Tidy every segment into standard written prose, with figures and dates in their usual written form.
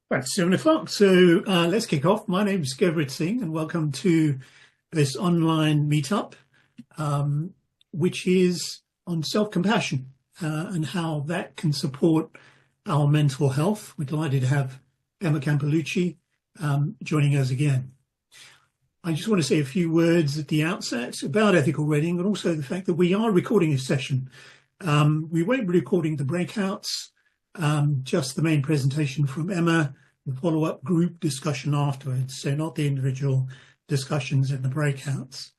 Right, 7 o'clock. So let's kick off. My name is Gurpreet Singh, and welcome to this online meetup, which is on self-compassion and how that can support our mental health. We're delighted to have Emma Campolucci joining us again. I just want to say a few words at the outset about ethical reading, and also the fact that we are recording this session. We won't be recording the breakouts. Just the main presentation from Emma, the follow-up group discussion afterwards, so not the individual discussions in the breakouts.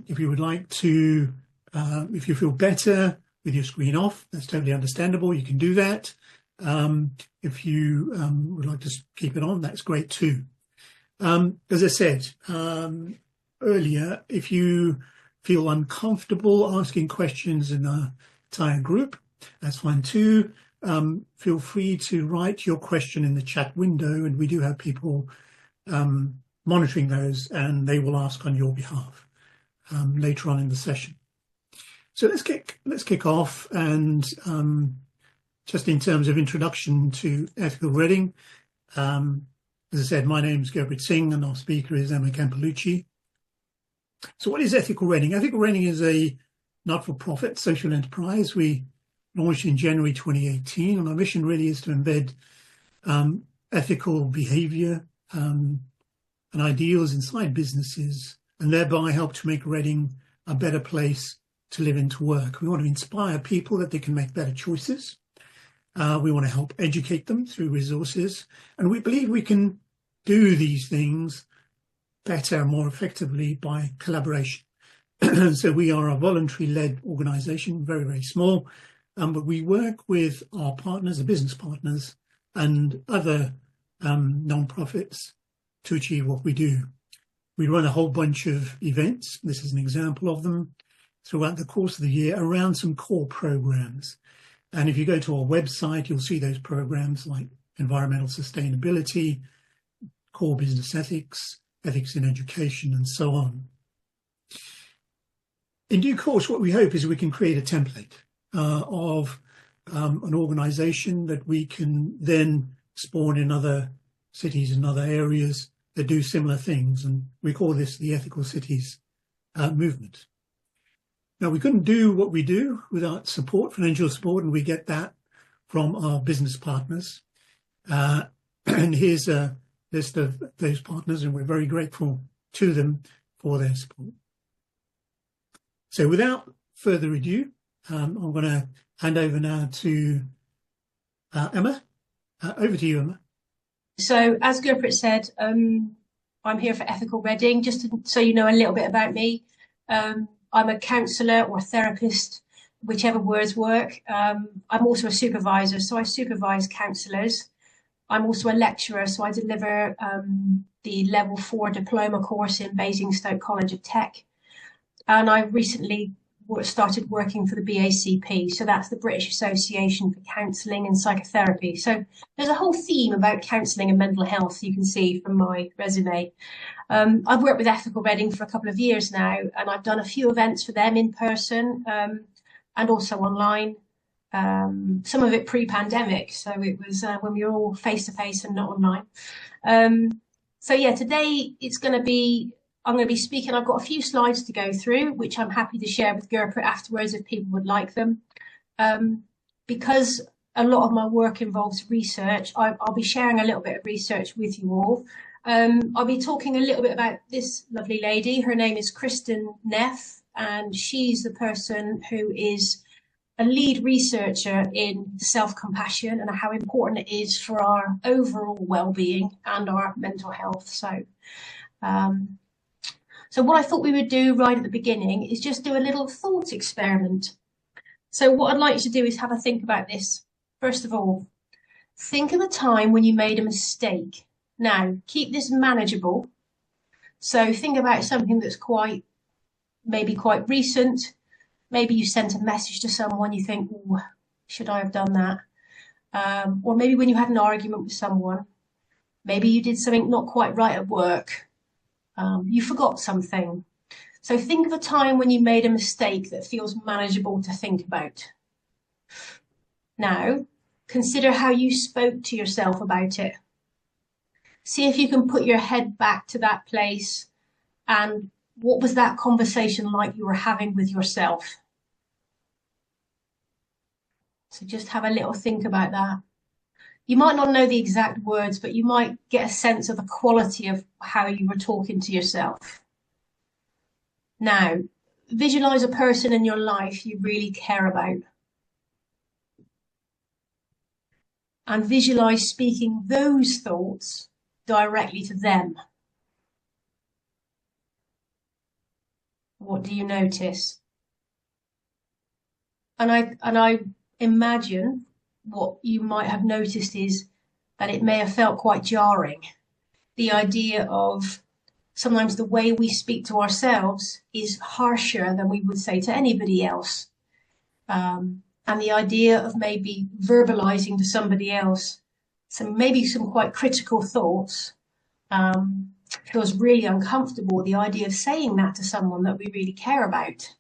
If you would like to, if you feel better with your screen off, that's totally understandable. You can do that. If you would like to keep it on, that's great too. As I said earlier, if you feel uncomfortable asking questions in the entire group, that's fine too. Feel free to write your question in the chat window, and we do have people monitoring those, and they will ask on your behalf later on in the session. So let's kick off, and just in terms of introduction to ethical reading, as I said, my name is Gurpreet Singh, and our speaker is Emma Campolucci. So what is ethical reading? Ethical reading is a not-for-profit social enterprise. We launched in January 2018, and our mission really is to embed ethical behaviour and ideals inside businesses, and thereby help to make Reading a better place to live and to work. We want to inspire people that they can make better choices. We want to help educate them through resources, and we believe we can do these things better, more effectively by collaboration. So we are a voluntary-led organisation, very, very small. But we work with our partners, the business partners, and other non-profits to achieve what we do. We run a whole bunch of events. This is an example of them throughout the course of the year around some core programs. And if you go to our website, you'll see those programs like environmental sustainability, core business ethics, ethics in education, and so on. In due course, what we hope is we can create a template of an organisation that we can then spawn in other cities and other areas that do similar things. And we call this the Ethical Cities movement. Now, we couldn't do what we do without support, financial support, and we get that from our business partners. And here's a list of those partners, and we're very grateful to them for their support. So without further ado, I'm going to hand over now to Emma. Over to you, Emma. So, as Gurpreet said, I'm here for Ethical Reading. Just so you know a little bit about me, I'm a counsellor or therapist, whichever words work. I'm also a supervisor, so I supervise counsellors. I'm also a lecturer, so I deliver the Level 4 diploma course in Basingstoke College of Tech. And I recently started working for the BACP, so that's the British Association for Counselling and Psychotherapy. So there's a whole theme about counselling and mental health, you can see from my resume. I've worked with Ethical Reading for a couple of years now, and I've done a few events for them in person and also online, some of it pre-pandemic, so it was when we were all face-to-face and not online. So yeah, today I'm going to be speaking. I've got a few slides to go through, which I'm happy to share with Gurpreet afterwards if people would like them. Because a lot of my work involves research, I'll be sharing a little bit of research with you all. I'll be talking a little bit about this lovely lady. Her name is Neff, and she's the person who is a lead researcher in self-compassion and how important it is for our overall well-being and our mental health. So what I thought we would do right at the beginning is just do a little thought experiment. So what I'd like you to do is have a think about this. First of all, think of a time when you made a mistake. Now, keep this manageable. So think about something that's maybe quite recent. Maybe you sent a message to someone, you think, oh, should I have done that? Or maybe when you had an argument with someone, maybe you did something not quite right at work. You forgot something. So think of a time when you made a mistake that feels manageable to think about. Now, consider how you spoke to yourself about it. See if you can put your head back to that place, and what was that conversation like you were having with yourself? So just have a little think about that. You might not know the exact words, but you might get a sense of the quality of how you were talking to yourself. Now, visualize a person in your life you really care about. And visualize speaking those thoughts directly to them. What do you notice? And I imagine what you might have noticed is that it may have felt quite jarring. The idea of sometimes the way we speak to ourselves is harsher than we would say to anybody else. And the idea of maybe verbalizing to somebody else, maybe some quite critical thoughts, feels really uncomfortable. The idea of saying that to someone that we really care about.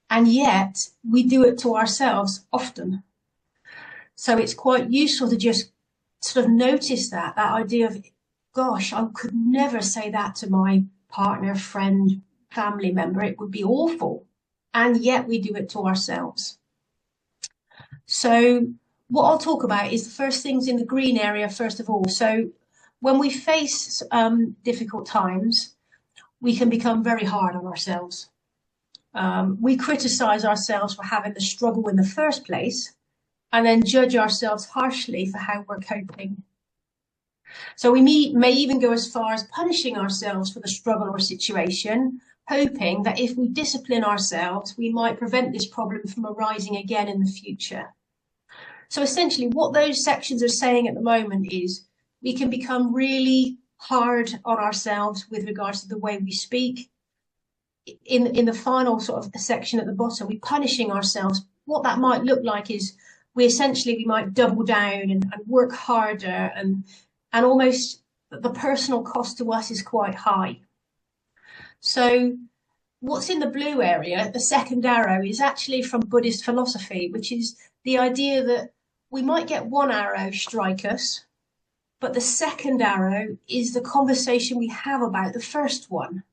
And yet we do it to ourselves often. So it's quite useful to just sort of notice that idea of, gosh, I could never say that to my partner, friend, family member. It would be awful. And yet we do it to ourselves. So what I'll talk about is the first things in the green area, first of all. So when we face difficult times, we can become very hard on ourselves. We criticize ourselves for having the struggle in the first place, and then judge ourselves harshly for how we're coping. So we may even go as far as punishing ourselves for the struggle or situation, hoping that if we discipline ourselves, we might prevent this problem from arising again in the future. So essentially what those sections are saying at the moment is we can become really hard on ourselves with regards to the way we speak. In the final sort of section at the bottom, we're punishing ourselves. What that might look like is we might double down and work harder, and almost the personal cost to us is quite high. So what's in the blue area, the second arrow, is actually from Buddhist philosophy, which is the idea that we might get one arrow strike us, but the second arrow is the conversation we have about the first one.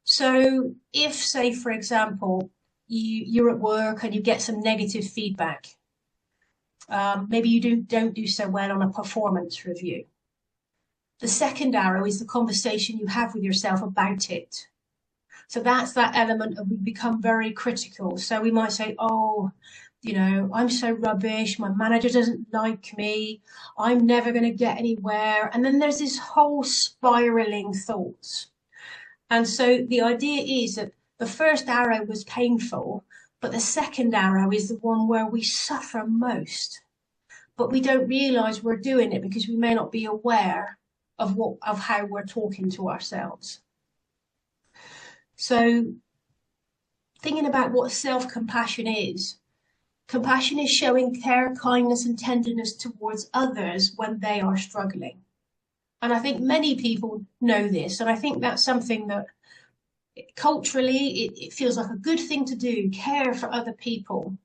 So if, say, for example, you're at work and you get some negative feedback, maybe you don't do so well on a performance review. The second arrow is the conversation you have with yourself about it. So that's that element of we become very critical. So we might say, oh, you know, I'm so rubbish. My manager doesn't like me. I'm never going to get anywhere. And then there's this whole spiraling thoughts. And so the idea is that the first arrow was painful, but the second arrow is the one where we suffer most. But we don't realize we're doing it because we may not be aware of how we're talking to ourselves. So thinking about what self-compassion is, compassion is showing care, kindness, and tenderness towards others when they are struggling. And I think many people know this, and I think that's something that culturally it feels like a good thing to do, care for other people.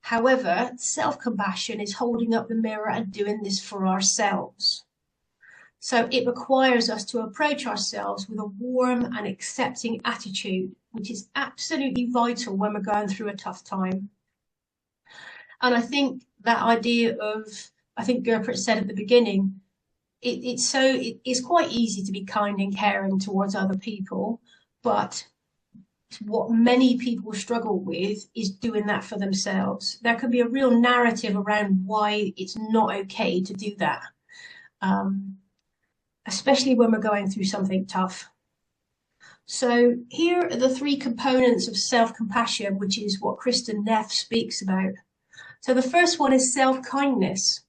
However, self-compassion is holding up the mirror and doing this for ourselves. So it requires us to approach ourselves with a warm and accepting attitude, which is absolutely vital when we're going through a tough time. And I think that idea of, I think Gurprit said at the beginning, it's quite easy to be kind and caring towards other people, but what many people struggle with is doing that for themselves. There can be a real narrative around why it's not okay to do that, especially when we're going through something tough. So here are the three components of self-compassion, which is what Kristen Neff speaks about. So the first one is self-kindness,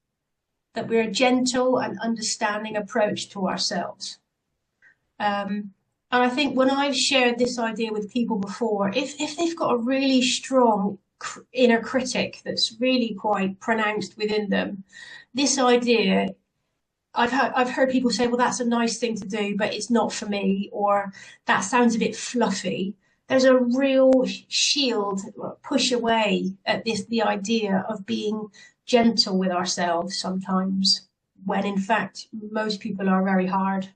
that we're a gentle and understanding approach to ourselves. And I think when I've shared this idea with people before, if they've got a really strong inner critic that's really quite pronounced within them, this idea, I've heard people say, well, that's a nice thing to do, but it's not for me, or that sounds a bit fluffy. There's a real shield, push away at the idea of being gentle with ourselves sometimes, when in fact, most people are very hard.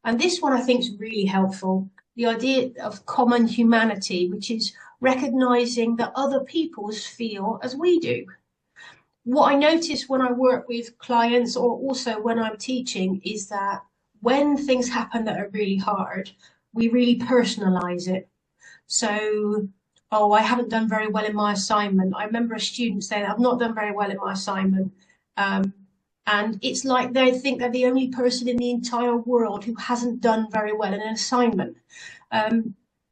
And this one I think is really helpful. The idea of common humanity, which is recognizing that other people feel as we do. What I notice when I work with clients or also when I'm teaching is that when things happen that are really hard, we really personalize it. So, oh, I haven't done very well in my assignment. I remember a student saying, I've not done very well in my assignment. And it's like they think they're the only person in the entire world who hasn't done very well in an assignment.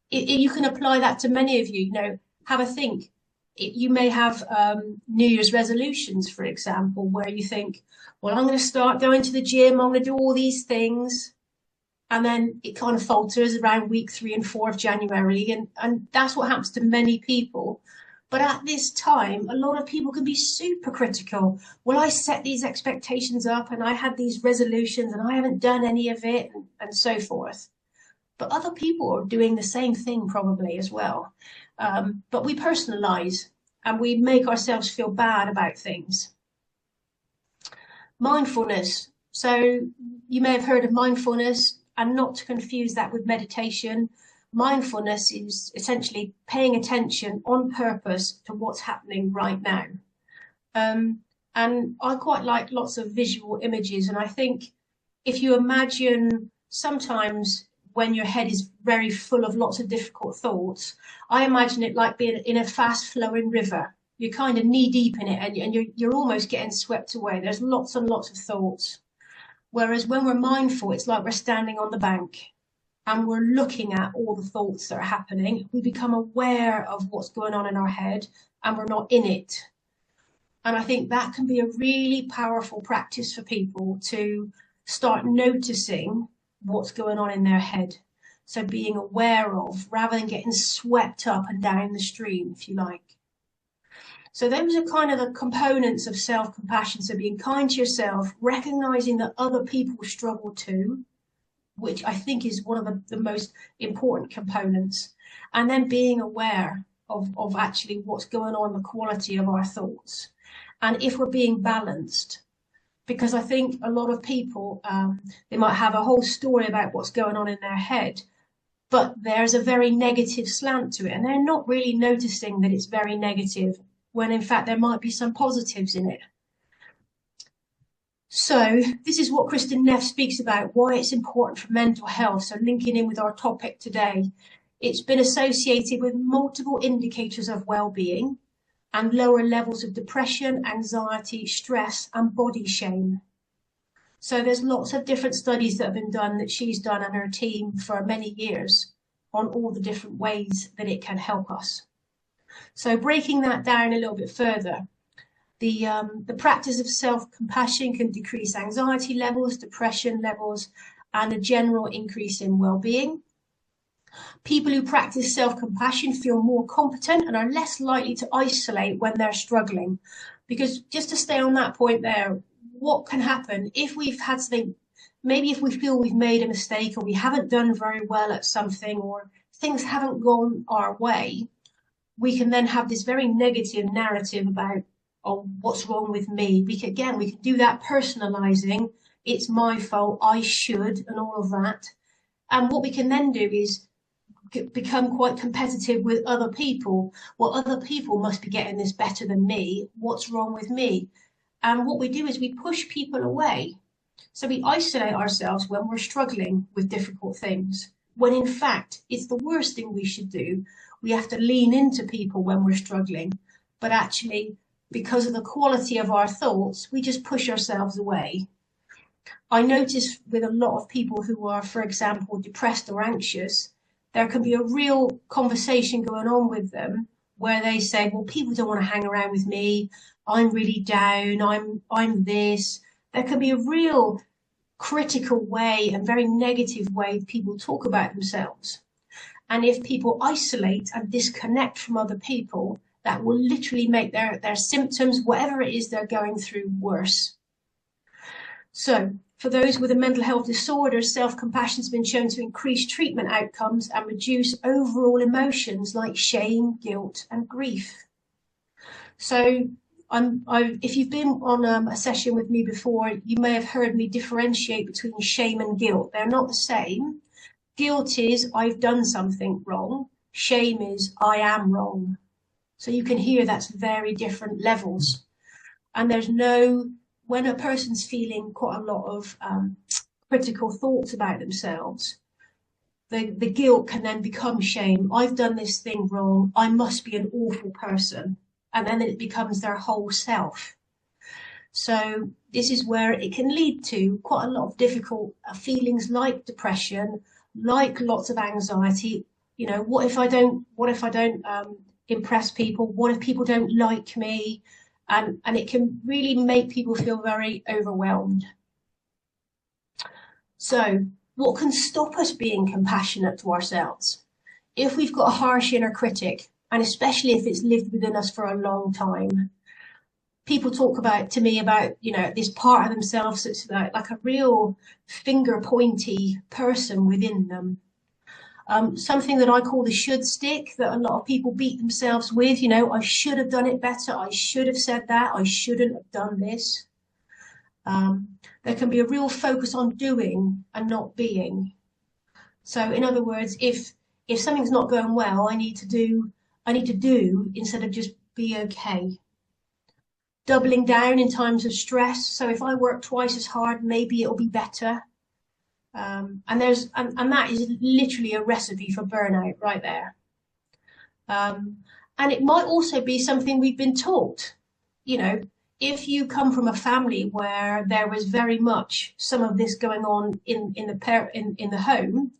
You can apply that to many of you. You know, have a think. You may have New Year's resolutions, for example, where you think, well, I'm going to start going to the gym. I'm going to do all these things. And then it kind of falters around week 3 and 4 of January. And that's what happens to many people. But at this time, a lot of people can be super critical. Well, I set these expectations up and I had these resolutions and I haven't done any of it and so forth. But other people are doing the same thing probably as well. But we personalize and we make ourselves feel bad about things. Mindfulness. So you may have heard of mindfulness, and not to confuse that with meditation. Mindfulness is essentially paying attention on purpose to what's happening right now. And I quite like lots of visual images. And I think if you imagine sometimes when your head is very full of lots of difficult thoughts, I imagine it like being in a fast flowing river. You're kind of knee deep in it and you're almost getting swept away. There's lots and lots of thoughts. Whereas when we're mindful, it's like we're standing on the bank and we're looking at all the thoughts that are happening. We become aware of what's going on in our head and we're not in it. And I think that can be a really powerful practice for people to start noticing what's going on in their head. So being aware of, rather than getting swept up and down the stream, if you like. So those are kind of the components of self-compassion. So being kind to yourself, recognizing that other people struggle too, which I think is one of the most important components. And then being aware of actually what's going on, the quality of our thoughts. And if we're being balanced, because I think a lot of people, they might have a whole story about what's going on in their head, but there's a very negative slant to it. And they're not really noticing that it's very negative, when in fact there might be some positives in it. So this is what Kristen Neff speaks about, why it's important for mental health. So linking in with our topic today, it's been associated with multiple indicators of well-being and lower levels of depression, anxiety, stress, and body shame. So there's lots of different studies that have been done that she's done and her team for many years on all the different ways that it can help us. So breaking that down a little bit further, the practice of self-compassion can decrease anxiety levels, depression levels, and a general increase in well-being. People who practice self-compassion feel more competent and are less likely to isolate when they're struggling. Because just to stay on that point there, what can happen if we've had something, maybe if we feel we've made a mistake or we haven't done very well at something or things haven't gone our way, we can then have this very negative narrative about, oh, what's wrong with me? We can do that personalizing. It's my fault, I should, and all of that. And what we can then do is become quite competitive with other people. Well, other people must be getting this better than me. What's wrong with me? And what we do is we push people away. So we isolate ourselves when we're struggling with difficult things, when in fact, it's the worst thing we should do. We have to lean into people when we're struggling, but actually, because of the quality of our thoughts, we just push ourselves away. I notice with a lot of people who are, for example, depressed or anxious, there can be a real conversation going on with them where they say, well, people don't want to hang around with me. I'm really down. I'm this. There can be a real critical way and very negative way people talk about themselves. And if people isolate and disconnect from other people, that will literally make their symptoms, whatever it is they're going through, worse. So for those with a mental health disorder, self-compassion has been shown to increase treatment outcomes and reduce overall emotions like shame, guilt, and grief. So If you've been on a session with me before, you may have heard me differentiate between shame and guilt. They're not the same. Guilt is I've done something wrong. Shame is I am wrong. So you can hear that's very different levels. And when a person's feeling quite a lot of critical thoughts about themselves, the guilt can then become shame. I've done this thing wrong. I must be an awful person. And then it becomes their whole self. So this is where it can lead to quite a lot of difficult feelings like depression, like lots of anxiety. You know, what if I don't impress people? What if people don't like me? And it can really make people feel very overwhelmed. So what can stop us being compassionate to ourselves? If we've got a harsh inner critic, and especially if it's lived within us for a long time, people talk to me about, you know, this part of themselves that's like a real finger pointy person within them. Something that I call the should stick, that a lot of people beat themselves with. You know, I should have done it better. I should have said that. I shouldn't have done this. There can be a real focus on doing and not being. So in other words, if something's not going well, I need to do instead of just be okay. Doubling down in times of stress. So if I work twice as hard, maybe it'll be better. And that is literally a recipe for burnout right there. And it might also be something we've been taught. You know, if you come from a family where there was very much some of this going on in the home,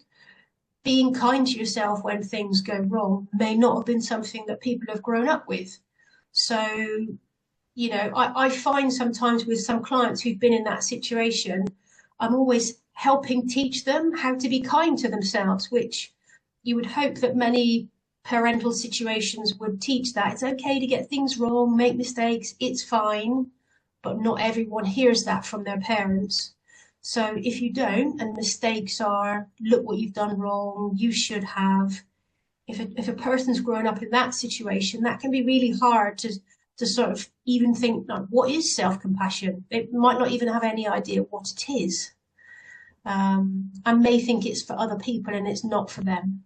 being kind to yourself when things go wrong may not have been something that people have grown up with. So, you know, I find sometimes with some clients who've been in that situation, I'm always helping teach them how to be kind to themselves, which you would hope that many parental situations would teach that. It's okay to get things wrong, make mistakes, it's fine, but not everyone hears that from their parents. So if you don't, and mistakes are, look what you've done wrong, you should have. If a person's grown up in that situation, that can be really hard to sort of even think, like, what is self-compassion? They might not even have any idea what it is. And may think it's for other people and it's not for them.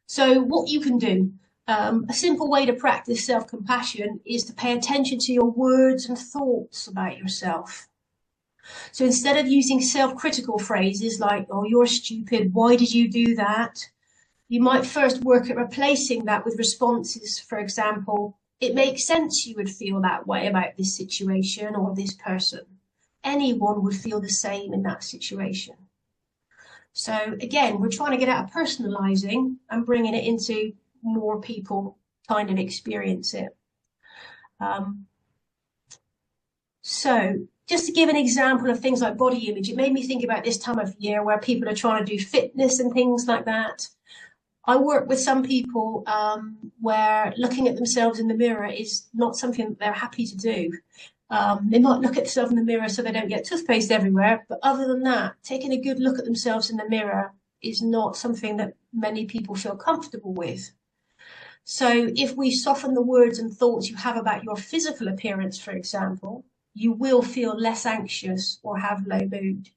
So what you can do, a simple way to practice self-compassion is to pay attention to your words and thoughts about yourself. So instead of using self-critical phrases like, oh, you're stupid, why did you do that? You might first work at replacing that with responses. For example, it makes sense you would feel that way about this situation or this person. Anyone would feel the same in that situation. So again, we're trying to get out of personalizing and bringing it into more people kind of experience it. So just to give an example of things like body image, it made me think about this time of year where people are trying to do fitness and things like that. I work with some people where looking at themselves in the mirror is not something that they're happy to do. They might look at themselves in the mirror so they don't get toothpaste everywhere. But other than that, taking a good look at themselves in the mirror is not something that many people feel comfortable with. So if we soften the words and thoughts you have about your physical appearance, for example, you will feel less anxious or have low mood.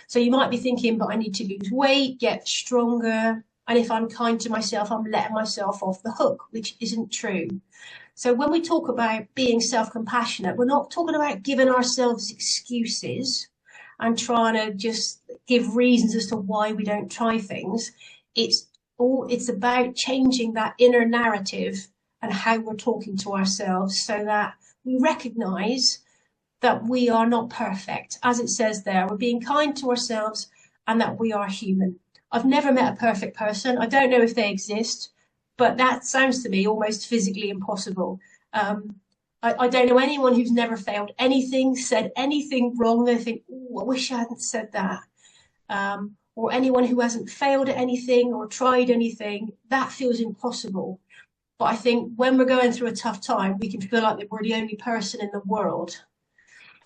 So you might be thinking, but I need to lose weight, get stronger. And if I'm kind to myself, I'm letting myself off the hook, which isn't true. So when we talk about being self-compassionate, we're not talking about giving ourselves excuses and trying to just give reasons as to why we don't try things. It's about changing that inner narrative and how we're talking to ourselves so that we recognize that we are not perfect. As it says there, we're being kind to ourselves and that we are human. I've never met a perfect person. I don't know if they exist. But that sounds to me almost physically impossible. I don't know anyone who's never failed anything, said anything wrong. They think, oh, I wish I hadn't said that. Or anyone who hasn't failed at anything or tried anything, that feels impossible. But I think when we're going through a tough time, we can feel like we're the only person in the world.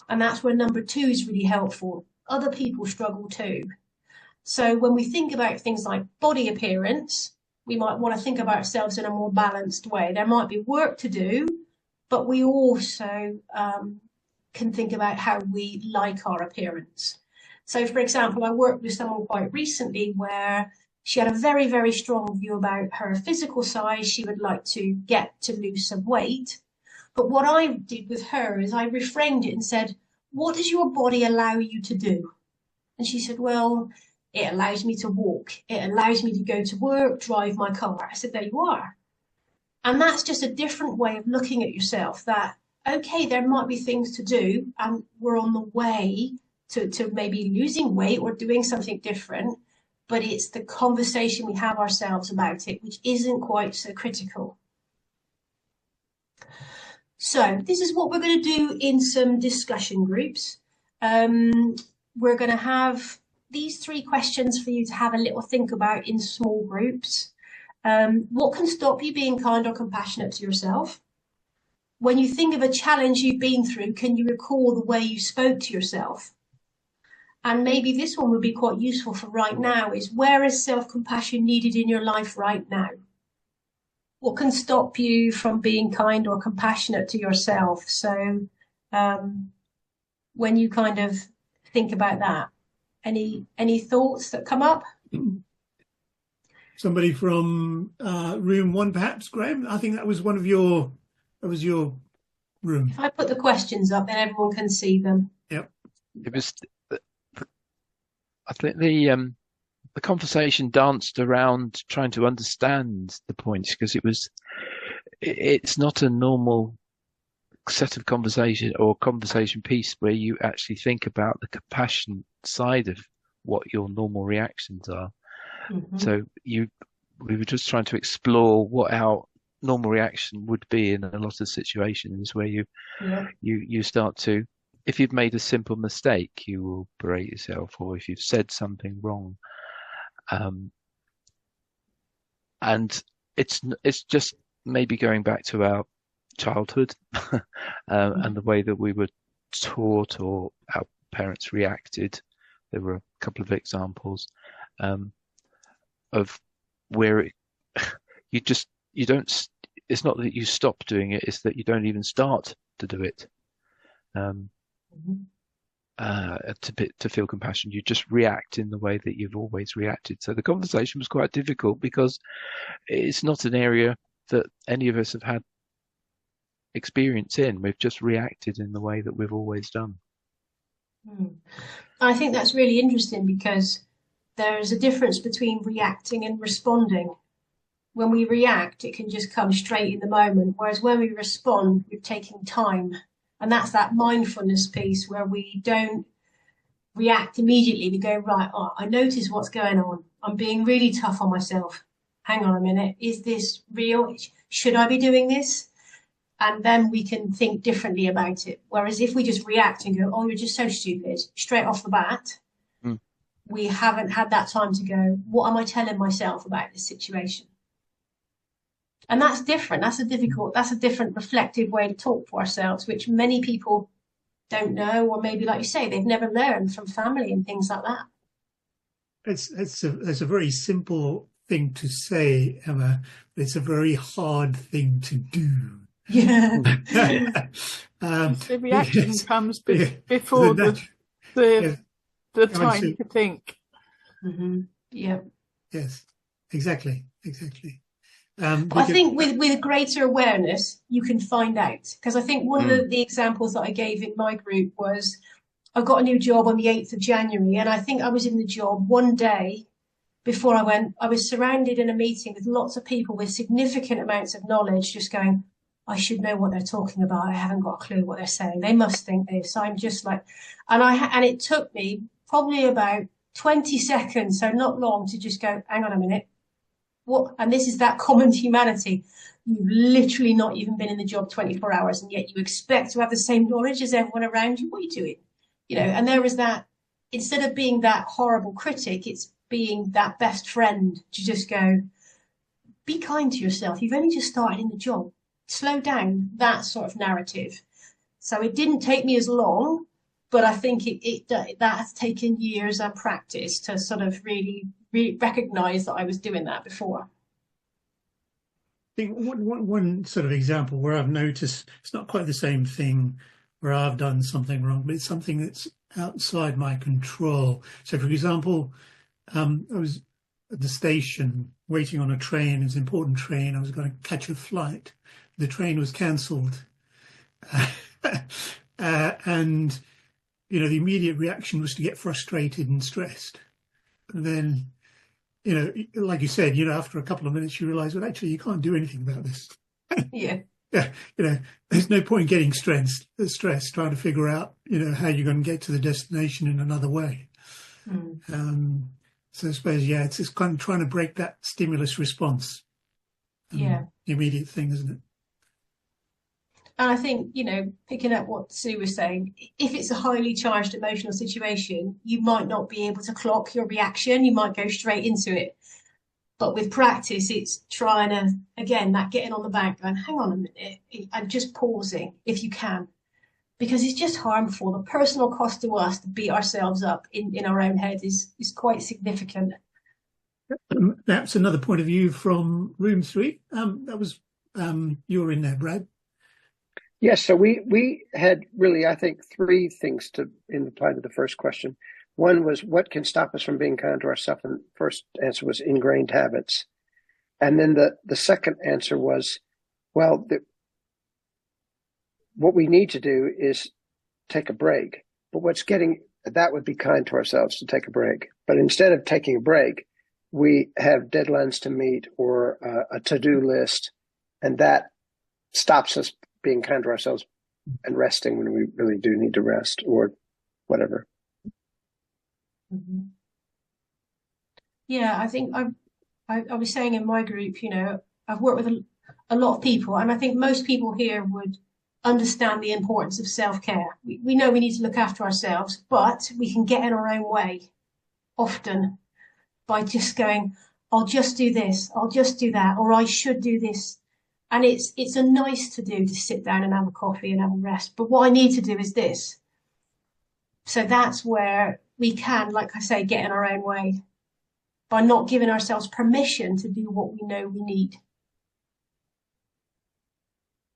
And that's where number 2 is really helpful. Other people struggle too. So when we think about things like body appearance, we might want to think of ourselves in a more balanced way. There might be work to do, but we also can think about how we like our appearance. So, for example, I worked with someone quite recently where she had a very, very strong view about her physical size. She would like to get to lose some weight. But what I did with her is I reframed it and said, what does your body allow you to do? And she said, well, it allows me to walk. It allows me to go to work, drive my car. I said, there you are. And that's just a different way of looking at yourself, that, okay, there might be things to do and we're on the way to maybe losing weight or doing something different, but it's the conversation we have ourselves about it, which isn't quite so critical. So this is what we're going to do in some discussion groups. We're going to have these 3 questions for you to have a little think about in small groups. What can stop you being kind or compassionate to yourself? When you think of a challenge you've been through, can you recall the way you spoke to yourself? And maybe this one would be quite useful for right now, is where is self-compassion needed in your life right now? What can stop you from being kind or compassionate to yourself? So when you kind of think about that, any thoughts that come up? Somebody from room 1, perhaps, Graham? I think that was your room. If I put the questions up, then everyone can see them. Yep. It was, I think the conversation danced around trying to understand the points, because it's not a normal set of conversation or conversation piece where you actually think about the compassion side of what your normal reactions are. Mm-hmm. So we were just trying to explore what our normal reaction would be in a lot of situations where you start to, if you've made a simple mistake, you will berate yourself, or if you've said something wrong. And it's just maybe going back to our childhood and the way that we were taught or our parents reacted. There were a couple of examples of where it's not that you stop doing it, it's that you don't even start to do it. To feel compassion, you just react in the way that you've always reacted. So the conversation was quite difficult because it's not an area that any of us have had experience in. We've just reacted in the way that we've always done. I think that's really interesting, because there's a difference between reacting and responding. When we react, it can just come straight in the moment, whereas when we respond, we're taking time. And that's that mindfulness piece where we don't react immediately. We go, right, I notice what's going on. I'm being really tough on myself. Hang on a minute. Is this real? Should I be doing this? And then we can think differently about it. Whereas if we just react and go, oh, you're just so stupid, straight off the bat, we haven't had that time to go, what am I telling myself about this situation? And that's different. That's a different reflective way to talk to ourselves, which many people don't know, or maybe, like you say, they've never learned from family and things like that. It's a very simple thing to say, Emma. It's a very hard thing to do. Yeah. The reaction comes before the time to think. Mm-hmm. Yeah. Yes. Exactly. I think with greater awareness, you can find out. Because I think one of the examples that I gave in my group was, I got a new job on the 8th of January, and I think I was in the job one day before I went. I was surrounded in a meeting with lots of people with significant amounts of knowledge, just going, I should know what they're talking about. I haven't got a clue what they're saying. They must think this. I'm just like, and it took me probably about 20 seconds, so not long, to just go, hang on a minute. What? And this is that common humanity. You've literally not even been in the job 24 hours, and yet you expect to have the same knowledge as everyone around you. What are you doing? And there is that, instead of being that horrible critic, it's being that best friend to just go, be kind to yourself. You've only just started in the job. Slow down, that sort of narrative. So it didn't take me as long, but I think that has taken years and practice to sort of really recognize that I was doing that before. think one sort of example where I've noticed it's not quite the same thing where I've done something wrong, but it's something that's outside my control. So, for example, I was at the station waiting on a train. It was an important train. I was going to catch a flight. The train was cancelled. And, you know, the immediate reaction was to get frustrated and stressed. And then, you know, like you said, you know, after a couple of minutes, you realise, well, actually, you can't do anything about this. Yeah. Yeah, you know, there's no point getting stressed trying to figure out, you know, how you're going to get to the destination in another way. So I suppose, yeah, it's just kind of trying to break that stimulus response. Yeah. The immediate thing, isn't it? And I think, you know, picking up what Sue was saying, if it's a highly charged emotional situation, you might not be able to clock your reaction. You might go straight into it. But with practice, it's trying to, again, that getting on the back going, hang on a minute, and just pausing if you can, because it's just harmful. The personal cost to us to beat ourselves up in our own head is quite significant. That's another point of view from room 3. That was, you were in there, Brad. Yes, so we had really, I think, 3 things in reply to the first question. One was, what can stop us from being kind to ourselves? And the first answer was ingrained habits. And then the second answer was, well, what we need to do is take a break. But that would be kind to ourselves to take a break. But instead of taking a break, we have deadlines to meet or a to-do list, and that stops us being kind to ourselves and resting when we really do need to rest or whatever. Yeah, I think I was saying in my group, you know, I've worked with a lot of people, and I think most people here would understand the importance of self-care. We know we need to look after ourselves, but we can get in our own way often by just going, I'll just do this, I'll just do that, or I should do this. And it's a nice to do to sit down and have a coffee and have a rest. But what I need to do is this. So that's where we can, like I say, get in our own way by not giving ourselves permission to do what we know we need.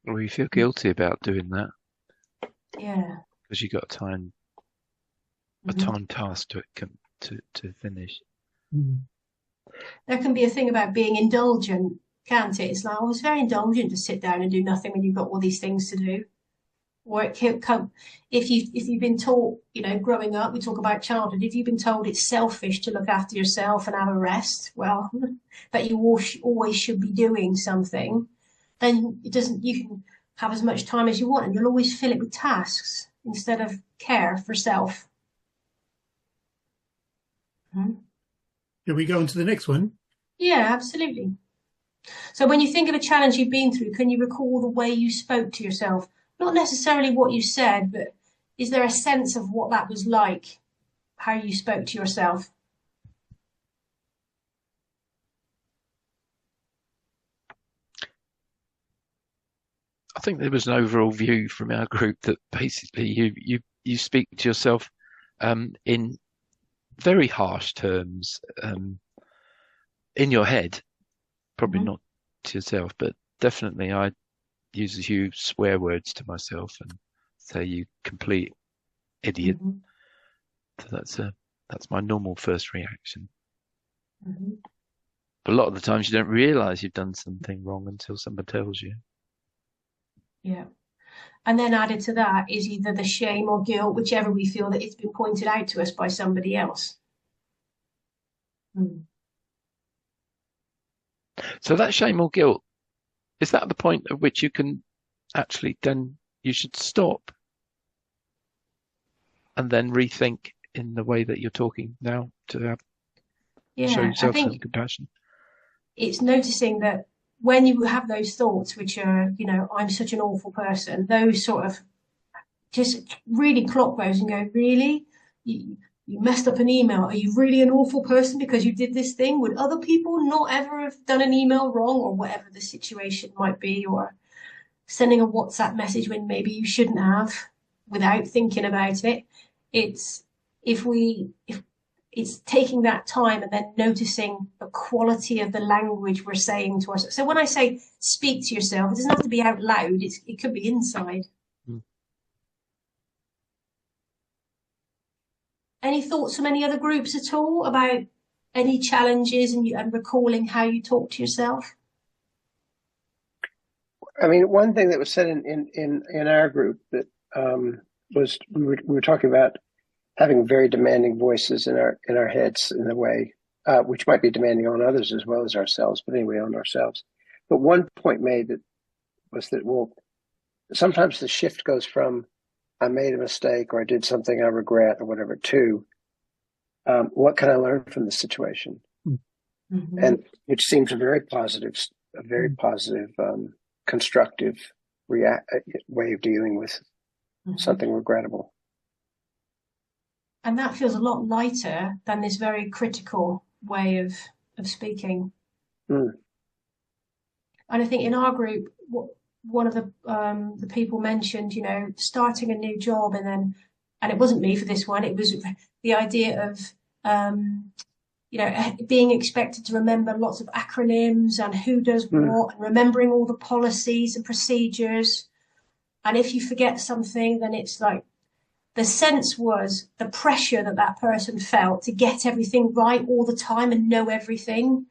Well, you feel guilty about doing that. Yeah. Because you've got a time task to finish. There can be a thing about being indulgent, can't it? It's like, oh, it's very indulgent to sit down and do nothing when you've got all these things to do. Or it can come, if you've been taught, you know, growing up, we talk about childhood, if you've been told it's selfish to look after yourself and have a rest, well, that you always should be doing something, then you can have as much time as you want and you'll always fill it with tasks instead of care for self. Shall we go on to the next one? Yeah, absolutely. So when you think of a challenge you've been through, can you recall the way you spoke to yourself? Not necessarily what you said, but is there a sense of what that was like, how you spoke to yourself? I think there was an overall view from our group that basically you speak to yourself in very harsh terms in your head, probably not to yourself, but definitely I use a few swear words to myself and say, you complete idiot. So that's my normal first reaction. But a lot of the times you don't realise you've done something wrong until someone tells you. Yeah. And then added to that is either the shame or guilt, whichever we feel that it's been pointed out to us by somebody else. So that shame or guilt, is that the point at which you can actually then you should stop and then rethink in the way that you're talking now to show yourself some compassion? It's noticing that when you have those thoughts, which are, you know, I'm such an awful person, those sort of just really clock those and go, really? You messed up an email. Are you really an awful person because you did this thing? Would other people not ever have done an email wrong, or whatever the situation might be, or sending a WhatsApp message when maybe you shouldn't have without thinking about it? It's if it's taking that time and then noticing the quality of the language we're saying to ourselves. So when I say speak to yourself, it doesn't have to be out loud. It could be inside. Any thoughts from any other groups at all about any challenges and recalling how you talk to yourself? I mean, one thing that was said in our group that was we were talking about having very demanding voices in our heads in a way, which might be demanding on others as well as ourselves, but anyway, on ourselves. But one point made that was that, well, sometimes the shift goes from I made a mistake or I did something I regret or whatever to what can I learn from the situation? Mm-hmm. And which seems a very positive, constructive way of dealing with something regrettable. And that feels a lot lighter than this very critical way of speaking. And I think in our group, one of the people mentioned, starting a new job, and it wasn't me for this one. It was the idea of, being expected to remember lots of acronyms and who does what, and remembering all the policies and procedures. And if you forget something, then it's like the sense was the pressure that person felt to get everything right all the time and know everything.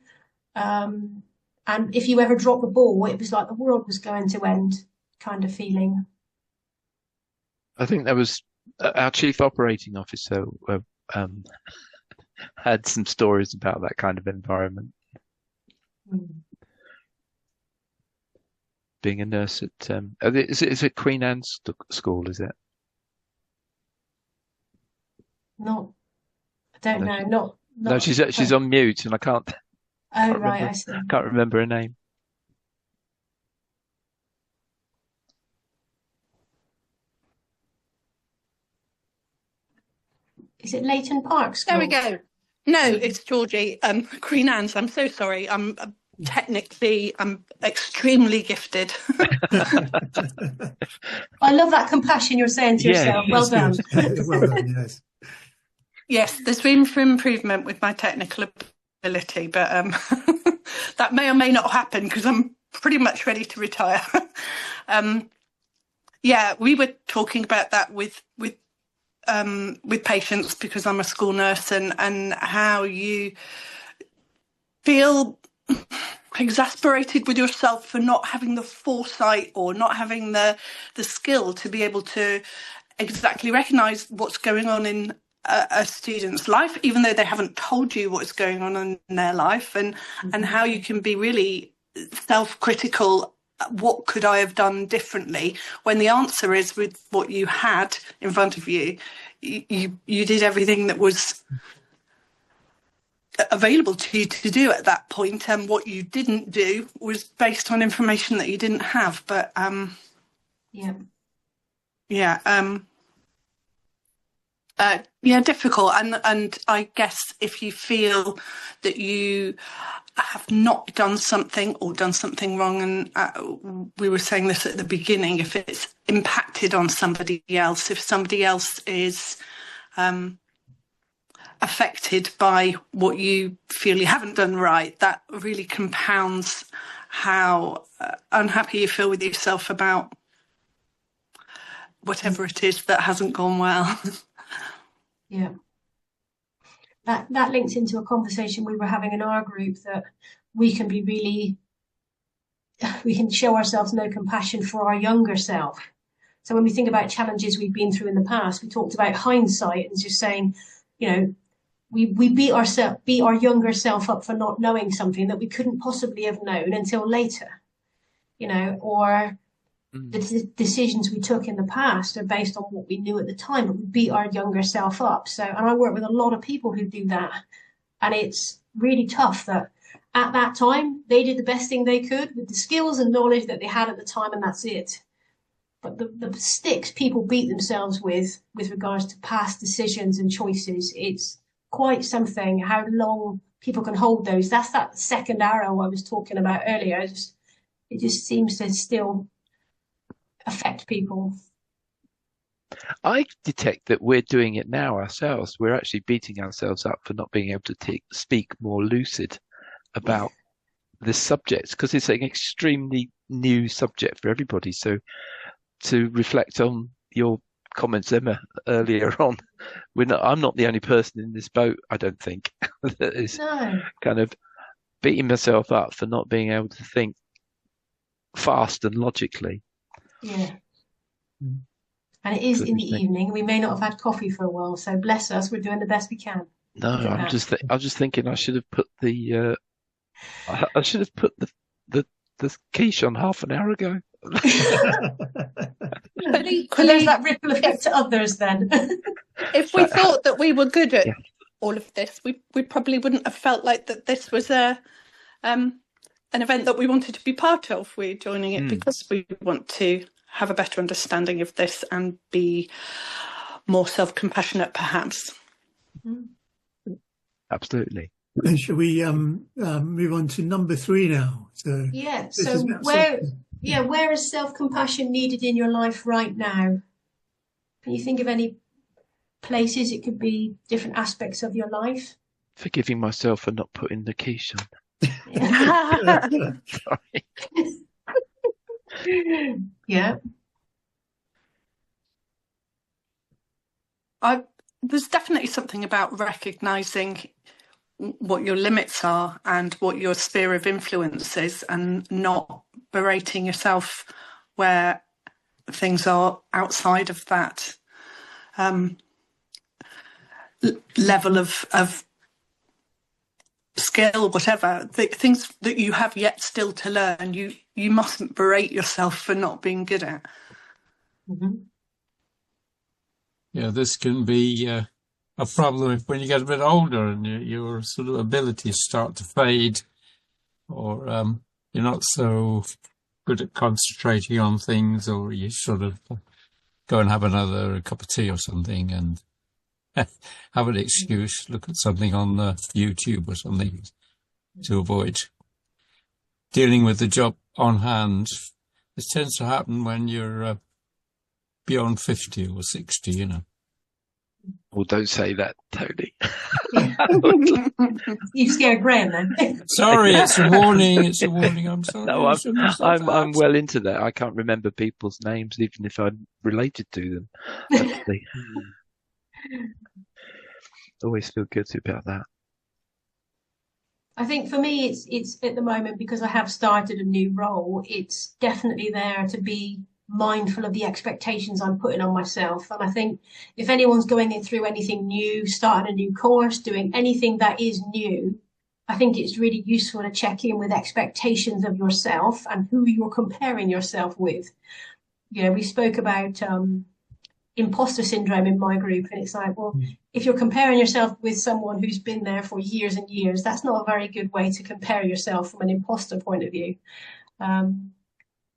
And if you ever dropped the ball, it was like the world was going to end kind of feeling. I think that was our chief operating officer had some stories about that kind of environment. Being a nurse at, is it Queen Anne's School, is it? I don't know. No, she's on mute and I can't. Oh, right, I see. I can't remember her name. Is it Leighton Park School? There we go. No, it's Georgie. Queen Anne's. I'm so sorry. I'm extremely gifted. I love that compassion you're saying to yourself. Well done. Well done, yes. Yes, there's room for improvement with my technical ability, but that may or may not happen because I'm pretty much ready to retire. We were talking about that with patients because I'm a school nurse, and how you feel exasperated with yourself for not having the foresight or not having the skill to be able to exactly recognise what's going on in a student's life, even though they haven't told you what's going on in their life, and how you can be really self-critical. What could I have done differently? When the answer is, with what you had in front of you, you did everything that was available to you to do at that point, and what you didn't do was based on information that you didn't have. But difficult. And I guess if you feel that you have not done something or done something wrong, and we were saying this at the beginning, if it's impacted on somebody else, if somebody else is affected by what you feel you haven't done right, that really compounds how unhappy you feel with yourself about whatever it is that hasn't gone well. Yeah. That links into a conversation we were having in our group, that we can show ourselves no compassion for our younger self. So when we think about challenges we've been through in the past, we talked about hindsight and just saying, we beat our younger self up for not knowing something that we couldn't possibly have known until later, or the decisions we took in the past are based on what we knew at the time, but we beat our younger self up. So, and I work with a lot of people who do that, and it's really tough that at that time they did the best thing they could with the skills and knowledge that they had at the time, and that's it. But the sticks people beat themselves with regards to past decisions and choices, it's quite something how long people can hold those. That's that second arrow I was talking about earlier. It just seems to still affect people. I detect that we're doing it now ourselves. We're actually beating ourselves up for not being able to speak more lucid about this subject, because it's an extremely new subject for everybody. So to reflect on your comments, Emma, earlier on, I'm not the only person in this boat, I don't think, that is kind of beating myself up for not being able to think fast and logically. Yeah. And it is in the evening. We may not have had coffee for a while, so bless us, we're doing the best we can. No, I'm just thinking I should have put the I should have put the quiche on half an hour ago. But equally, there's that ripple effect to others then. If we thought that we were good at all of this, we probably wouldn't have felt like that this was an event that we wanted to be part of. We're joining it because we want to have a better understanding of this and be more self-compassionate, perhaps. Absolutely. And shall we move on to number 3 now? So where is self-compassion needed in your life right now? Can you think of any places? It could be different aspects of your life. Forgiving myself for not putting the quiche on. Sorry. Yeah. There's definitely something about recognising what your limits are and what your sphere of influence is, and not berating yourself where things are outside of that level of skill, whatever, things that you have yet still to learn. You mustn't berate yourself for not being good at. Mm-hmm. Yeah, this can be a problem when you get a bit older and your sort of abilities start to fade, or you're not so good at concentrating on things, or you sort of go and have a cup of tea or something and have an excuse, look at something on YouTube or something to avoid dealing with the job on hand. This tends to happen when you're beyond 50 or 60, you know. Well, don't say that, Tony. You've scared Graham then. Sorry, it's a warning. It's a warning. I'm sorry. No, I'm well into that. I can't remember people's names, even if I'm related to them. Actually. Always feel guilty about that. I think for me, it's at the moment, because I have started a new role, it's definitely there to be mindful of the expectations I'm putting on myself. And I think if anyone's going through anything new, starting a new course, doing anything that is new, I think it's really useful to check in with expectations of yourself and who you're comparing yourself with. You know, we spoke about imposter syndrome in my group, and it's like, well, if you're comparing yourself with someone who's been there for years and years, that's not a very good way to compare yourself from an imposter point of view.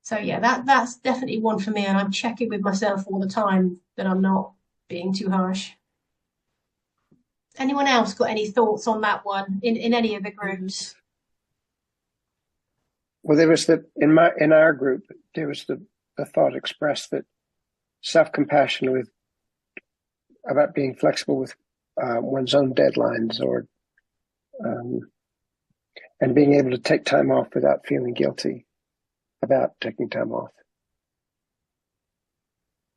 So yeah, that's definitely one for me, and I'm checking with myself all the time that I'm not being too harsh. Anyone else got any thoughts on that one in any of the groups? Well, there was in our group there was the thought expressed that self-compassion about being flexible with one's own deadlines, or and being able to take time off without feeling guilty about taking time off.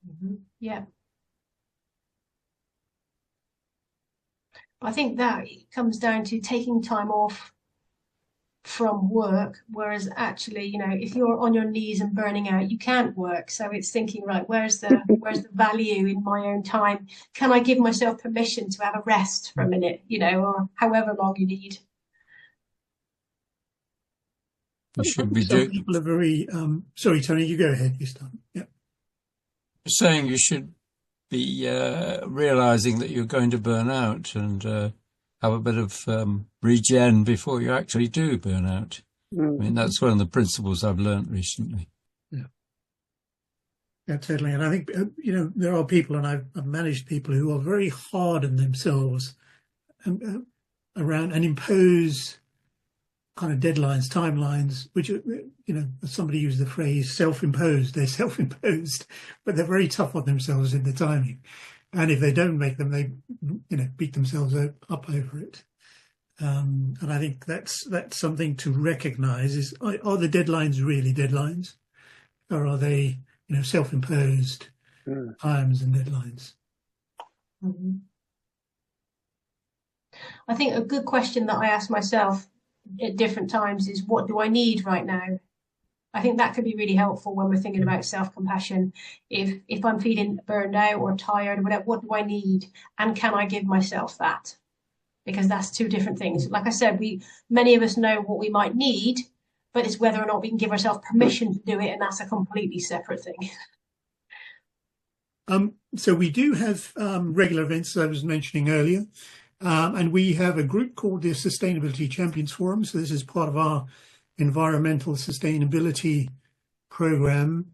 Mm-hmm. Yeah. I think that comes down to taking time off from work, whereas actually, you know, if you're on your knees and burning out, you can't work. So it's thinking, right, where's the value in my own time? Can I give myself permission to have a rest for a minute, you know, or however long you need? You should be Some people are very sorry, Tony, you go ahead. You start. Yeah. Saying you should be realizing that you're going to burn out and have a bit of regen before you actually do burn out. I mean, that's one of the principles I've learned recently. Yeah, totally. And I think, you know, there are people, and I've managed people who are very hard on themselves around and impose kind of deadlines, timelines, which, somebody used the phrase self-imposed. They're self-imposed, but they're very tough on themselves in the timing. And if they don't make them, they, beat themselves up over it. And I think that's something to recognise is, are the deadlines really deadlines? Or are they, self-imposed times and deadlines? Mm-hmm. I think a good question that I ask myself at different times is, what do I need right now? I think that could be really helpful when we're thinking about self-compassion. If I'm feeling burned out or tired or whatever, what do I need? And can I give myself that? Because that's two different things. Like I said, many of us know what we might need, but it's whether or not we can give ourselves permission to do it, and that's a completely separate thing. So we do have regular events, as I was mentioning earlier. And we have a group called the Sustainability Champions Forum. So this is part of our environmental sustainability program.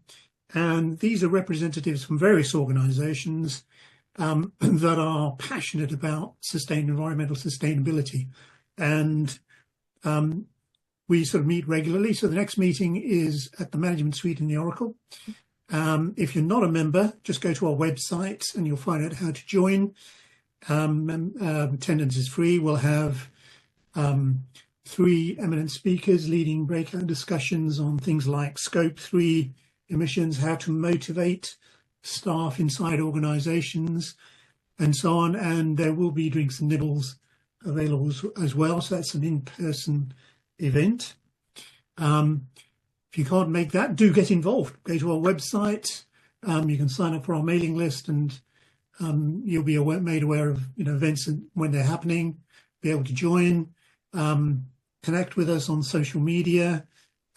And these are representatives from various organizations that are passionate about environmental sustainability. And we sort of meet regularly. So the next meeting is at the Management Suite in the Oracle. If you're not a member, just go to our website and you'll find out how to join. Attendance is free. We'll have 3 eminent speakers leading breakout discussions on things like Scope 3 emissions, how to motivate staff inside organisations, and so on. And there will be drinks and nibbles available as well. So that's an in-person event. If you can't make that, do get involved. Go to our website. You can sign up for our mailing list, and you'll be made aware of events and when they're happening. Be able to join, connect with us on social media,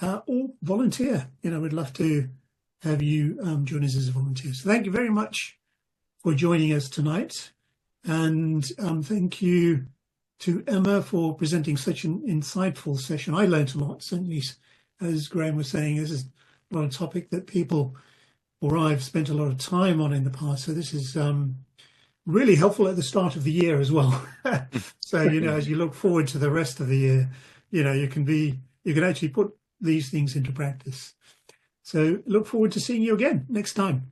or volunteer. We'd love to have you join us as a volunteer. So thank you very much for joining us tonight, and thank you to Emma for presenting such an insightful session. I learned a lot, certainly, as Graham was saying. This is not a topic that people or I've spent a lot of time on in the past. So this is really helpful at the start of the year as well. So, as you look forward to the rest of the year, you can actually put these things into practice. So look forward to seeing you again next time.